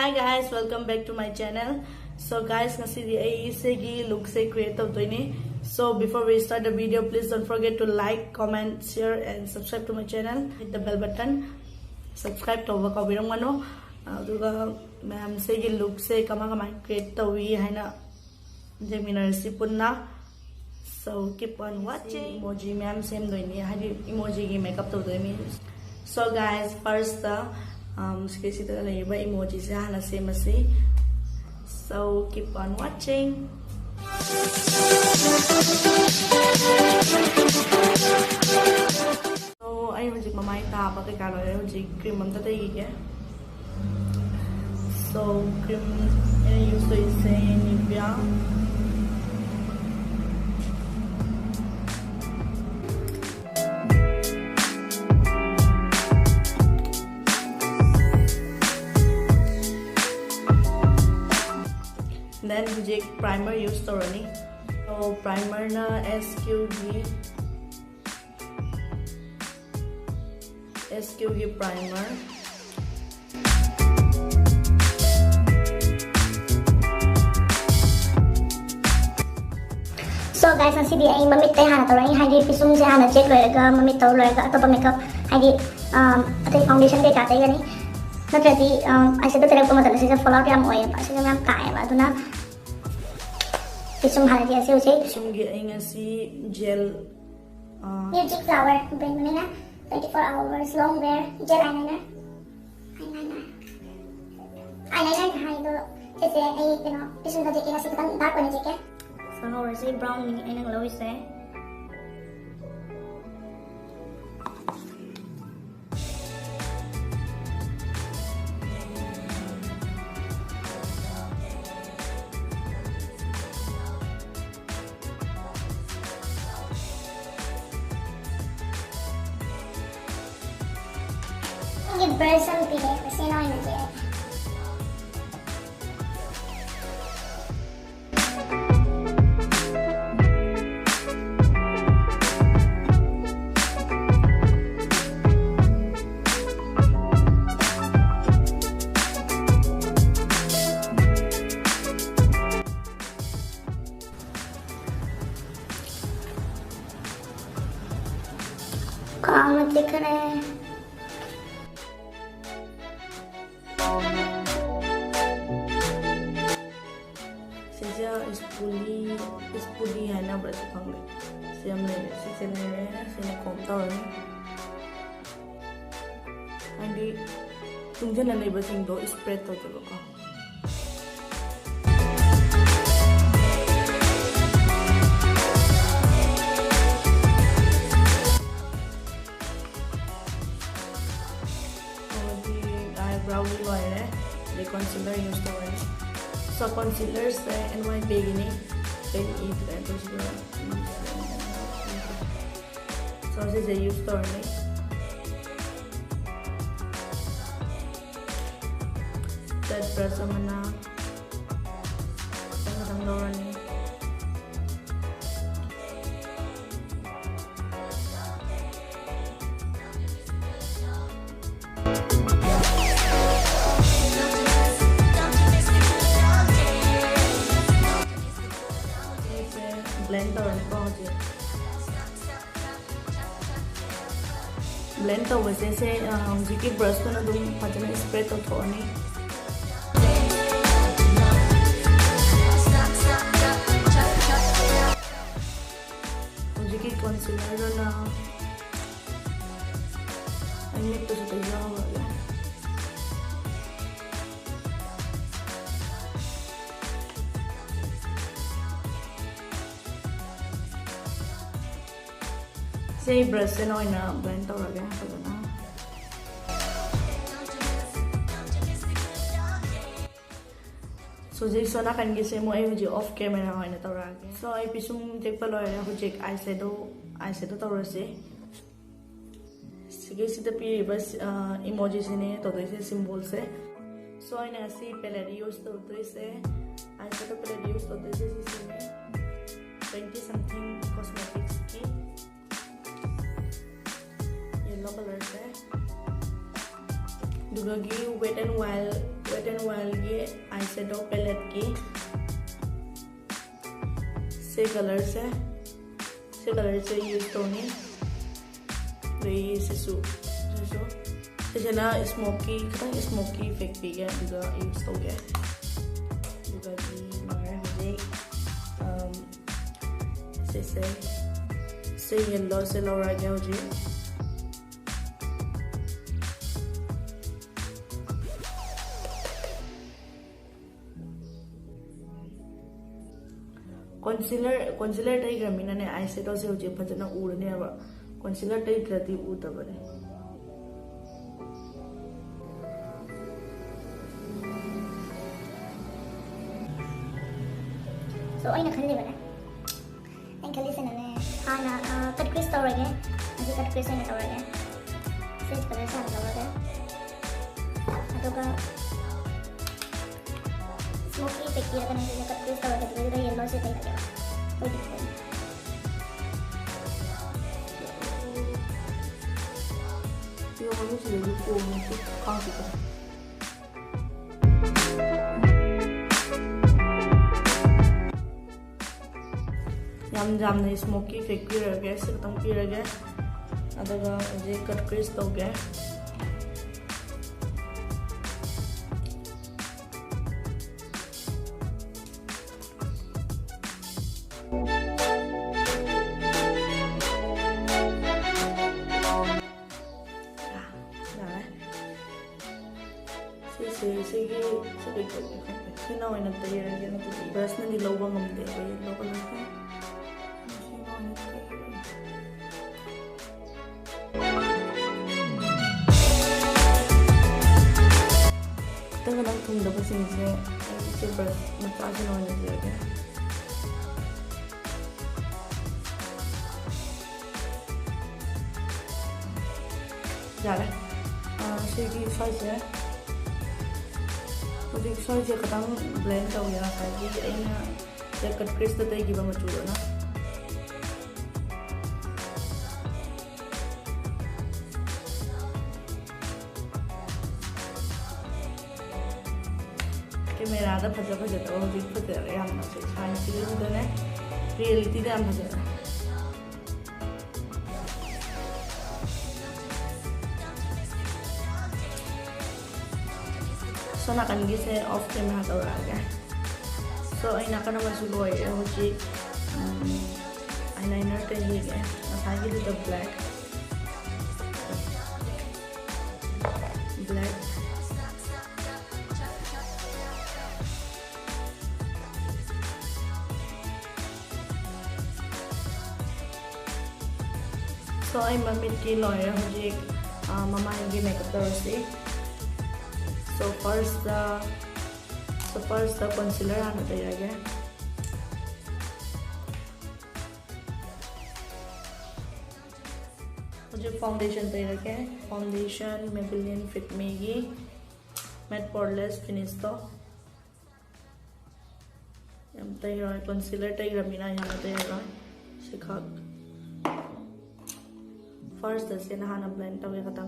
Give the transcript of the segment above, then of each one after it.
Hi guys, welcome back to my channel. So guys, ngasi ay look say create ni. So before we start the video, please don't forget to like, comment, share and subscribe to my channel. Hit the bell button. Subscribe to our video mano. Duga ma'am say look say kama create tawi haina Gemini si punna. So keep on watching. Emoji ma'am same doini. Hadi emoji gi makeup to doini. So guys, first sketchy to the emojis hana same asi. So keep on watching. So I hojik mamay tapa kay kalo ay hojik cream am tatay ke. So cream I use to say Nivea. Then hujik primer use to rani. So primer na SQG primer. So guys, ang CD ay mamit tayo hana tawag hindi pisong siya hana check loy ga mamit taw loy ga ato pa makeup hindi ato foundation kay katay gani natrati ay sa talaga pumatala siya follow kaya mo ay pa siya ngam kaya ba do na pisong hana dia siya usay pisong gi ay nga si gel music flower bring mo na 24 hours long wear gel eyeliner hay do kasi ay pisong ga jike kasi kitang dark na jike. So now we're saying brown ni ay nang lawis eh. Yung person pili kasi no yun na. कहाँ दिख रहे हैं सिजा spoolie है ना बड़ा खांगे सिया में सिसे में सिने कोमता है अंडी तुमसे ना नहीं बसिंग दो स्प्रेड तो चलो का brow liner the concealer use to orange so concealer se NY begini then eat that so this is use to orange that brush mana tang lorani blend to वैसे से जिकी ब्रश को ना तुम पचने स्प्रे तो थोड़ी जिकी कंसीलर ना अन्य तो जो तैयार हो गया say brush se noi na blend to raga to na so jek sona kan gi se mo ai ji off camera hoi na to raga so ai pisum jek pa loi ra ho jek eyeshadow to ra se sige si the pi bas emoji se ne to se symbol se so ai na si palette use to se eyeshadow palette use to se si ne 20 something cosmetics ki yellow color se Dugagi Wet n Wet n Wild की eyeshadow palette की से colour से use तौनी से ना smoky खतंग smoky effect पीगे use तौगे से yellow से लौरागे होजी concealer tay gramina ne eyeshadow se hoje phajana urne aba concealer tay drati utabane so aina khali bana khali se nane hana cut crease tawrage aji cut crease ne tawrage set color sa tawrage adoga smoky effect kiya kana je cut crease tawrage to yellow se tay lagega koi dikkat nahi yo manu se lo ko mu ka ka yam ne smoky effect pi rage se tang pi rage adaga je cut crease tawge Sino ay nagtayaran yan ito. Brush na nilawang ang hindi. Kaya loko lang ko. Sino ay nagtayaran. Ito ka lang kung dapat sinisya. Si brush. Magpaka sino ay nagtayaran. Jala. Sige, size ya. मुझे sorry से खत्म blend हो गया था कि अइना या cut Chris तो तय की बा मचूरो ना कि मेरा आधा फजा तो वो भी फजा रहे हम ना से साइंस की तो ने रियलिटी दे हम फजा so nakan gise off camera tawraga so ay naka naman suloy hoji eyeliner te hige nasagi dito black so ay mamit ki loy hoji mama hingi makeup tawsi So first the concealer आना तैयार है मुझे foundation तैयार है foundation Maybelline Fit Me की matte poreless finish तो यम तैयार है concealer तैयार बिना यहाँ तैयार है सिखाक first से नहाना blend तो ये खत्म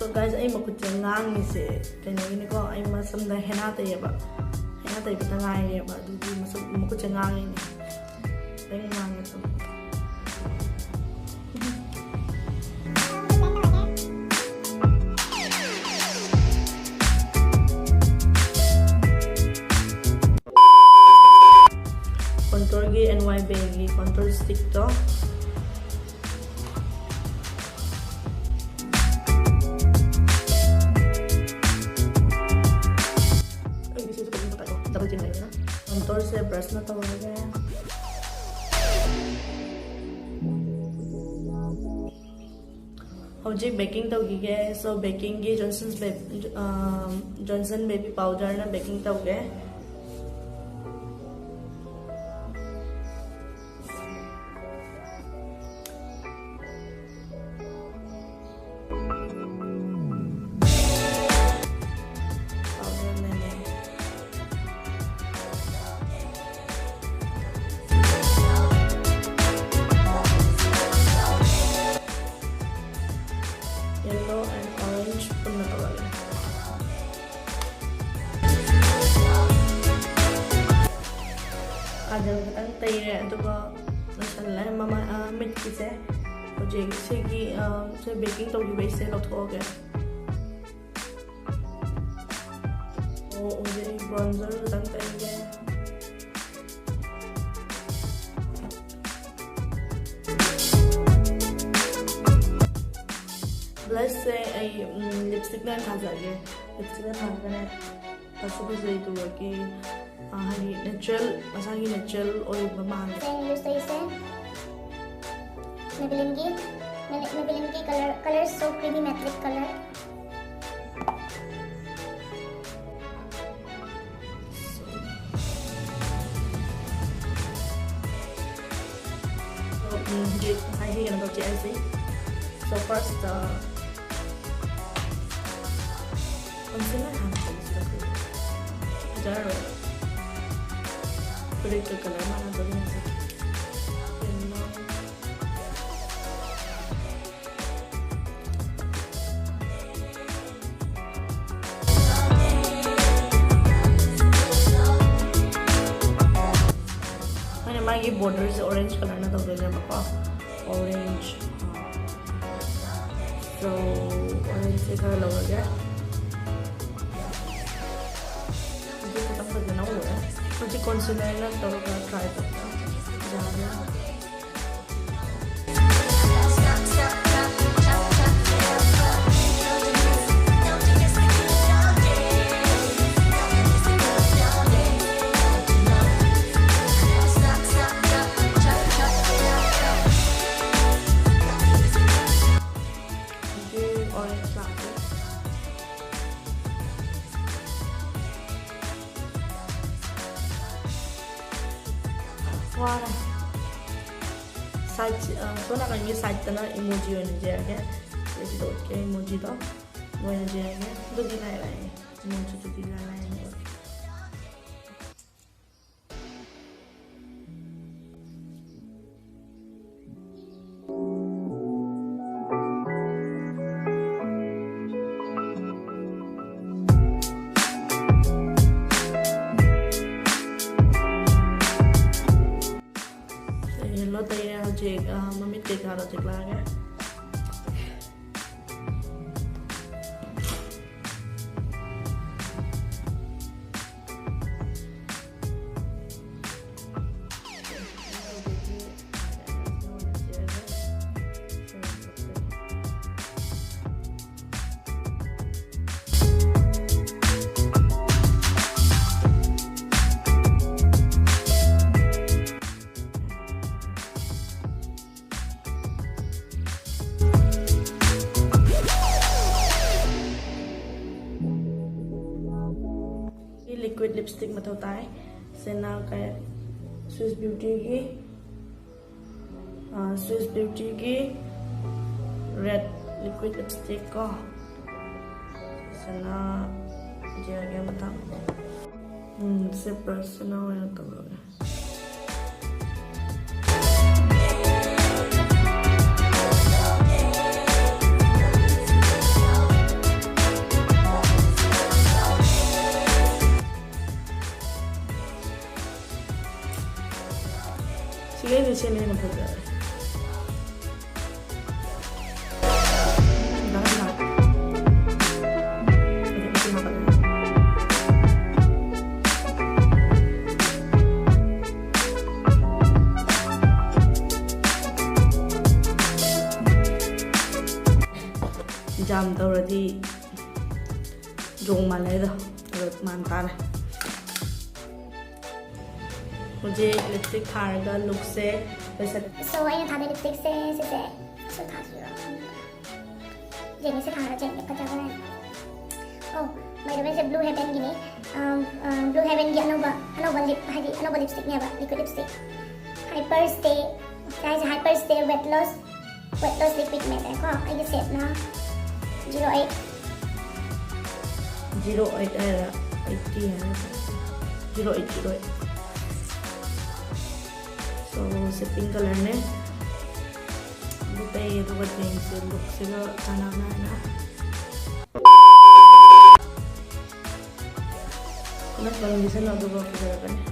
So guys, ay makutya ngang ni se kanya gini ko ay masamda henata yaba henata iba tangay yaba dudu makutya ngang ni ay ngang ito contour gi NY Baby contour stick to contour से brush ना तो हो गया अब जी baking तो की गया सो baking की जॉनसन बेबी पाउडर ना बेकिंग तो हो गया खतंग तैरे अदुगा नसल्ला ममा मिट किसे हौजिक सिगी से बेकिंग तौगिबे से लौथोगे ओ हौजिक ब्रॉन्जर खतंग तैगे ब्लश से लिपस्टिक ना थाजागे लिपस्टिक ना थागने तसुबु से दुगी हानि नेचुरल मसागी नेचुरल ओइल बमांगे Then use this Maybelline की color so creamy metallic color. So first concealer predictor color mana to din sa mana magi border se orange color na to din ba orange so orange se color lower gaya मुझे concealer ना तो try करता जाना वाला size तो ना कहीं size तना इमोजी होने जाएगा जैसे डॉट के इमोजी तो वो होने जाएगा तो दिखाया है इमोजी तो दिखाया है tây chị mami tịt ra là tịt la cái liquid lipstick मतलब होता है सेना का स्विस ब्यूटी की रेड लिक्विड लिपस्टिक को सेना जाएगा मतलब से पर्सनल है तो Sige, di sini na pagka. Dahan. Ito na pala. Jam tau rati jong malay dah. Rot mantar. मुझे लिपस्टिक खाएगा लुक से वैसे So ayun tadi lipstick se so tayo Jenny se khana Jenny ka jaga Oh by the way se blue heaven gini blue heaven gi ano ba lipstick niya ba liquid lipstick hyperstay guys hyperstay wet loss liquid matte ko ay set na 08 है 80 है 08 so से pink colour ने बताइए तो बताइए से look से का खाना बनाना ना फाउंडेशन ना तो बहुत ज़्यादा करने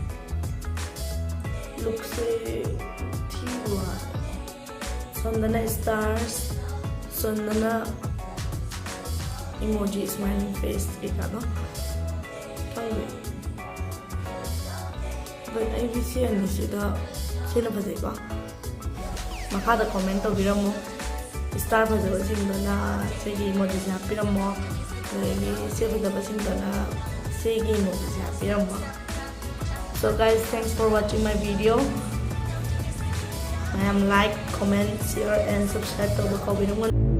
look se thiwa sondana stars sondana emoji smiling face ikano tangbe but I see ani sida sina phajai ba makha da comment to biramo star phajaba singdana segi emoji se hapiramo legi se phajaba singdana segi emoji se hapiramo. So guys, thanks for watching my video. I am like, comment, share and subscribe to the